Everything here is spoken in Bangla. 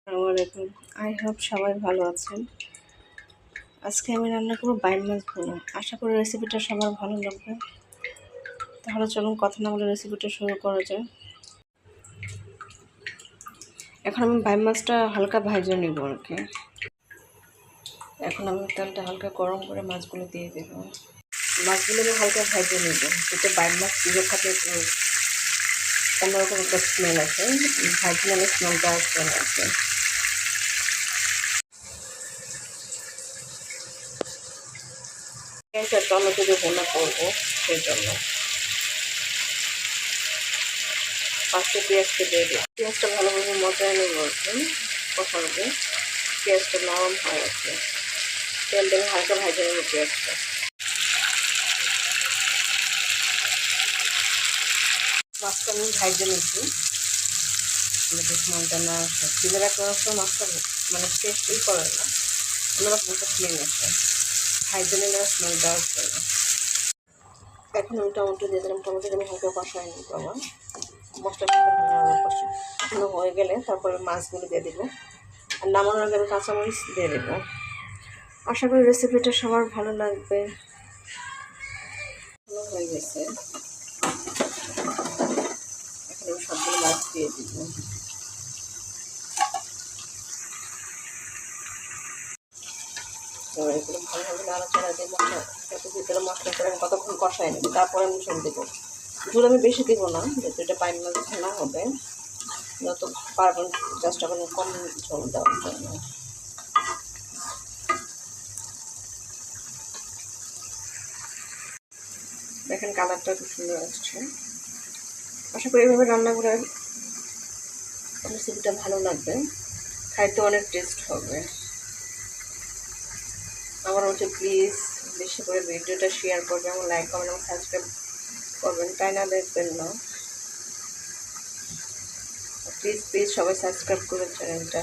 আসসালামু আলাইকুম। আই হোপ সবাই ভালো আছেন। আজকে আমি রান্না করবো বাইম মাছ ভুনা। আশা করি রেসিপিটা সবার ভালো লাগবে। তাহলে চলুন কথা না বলে রেসিপিটা শুরু করা যায়। এখন আমি বাইম মাছটা হালকা ভেজে নিব আর কি। এখন আমি তেলটা হালকা গরম করে মাছগুলো দিয়ে দেব। মাছগুলো আমি হালকা ভেজে নেব, যাতে বাইম মাছ পুজো খাতে একটু অন্যরকম একটা স্মেল আছে। ভাজি নিলে স্মেলটা চলে আসে। একটা টমেটো দিয়ে ভুনা করবো, সেই জন্য ফার্স্টে পেঁয়াজটা দিয়ে দিই। পেঁয়াজটা ভালোভাবে মজায় নেব আর কি, কষাবো। পেঁয়াজটা নরম হয়ে আছে, তেল দিয়ে হালকা ভাজে নেব পেঁয়াজটা। মাছটা আমি ভাজে নিচ্ছি, স্মেলটা না আসে। ফ্রিজে রাখতে মাছটা মানে টেস্টই করে না, অন্যরকম একটা স্মেল আসে। ভাজে নিলে স্মেলটা আসবে না। এখন আমি টমেটো দিয়ে দিলাম। টমেটোটা আমি হালকা কষাই নিব। আবার মশলাটা ভালোভাবে কষানো হয়ে গেলে তারপরে মাছগুলো দিয়ে দেবো। আর নামানোর আগে আমি কাঁচামরিচ দিয়ে দেবো। আশা করি রেসিপিটা সবার ভালো লাগবে। হয়ে গেছে, এখন আমি সবগুলো মাছ দিয়ে দিব। এগুলো ভালোভাবে নাড়াচাড়া দিয়ে মশলা ভিতরে মশলা করে আমি কতক্ষণ কষাই নেব, তারপরে আমি ঝোল দেবো। ঝোল আমি বেশি দেবো না, যেহেতু এটা বাইম মাছ ভুনা হবে। যত পারবেন চেষ্টা করবেন কম ঝোল দেওয়ার জন্য। দেখেন কালারটা খুব সুন্দর আসছে। আশা করি এইভাবে রান্না করে রেসিপিটা ভালো লাগবে, খাইতে অনেক টেস্ট হবে। আমার হচ্ছে প্লিজ বেশি করে ভিডিওটা শেয়ার করবেন এবং লাইক কমেন্ট এবং সাবস্ক্রাইব করবেন, তাই না দেখবেন না। প্লিজ প্লিজ সবাই সাবস্ক্রাইব করে চ্যানেলটা।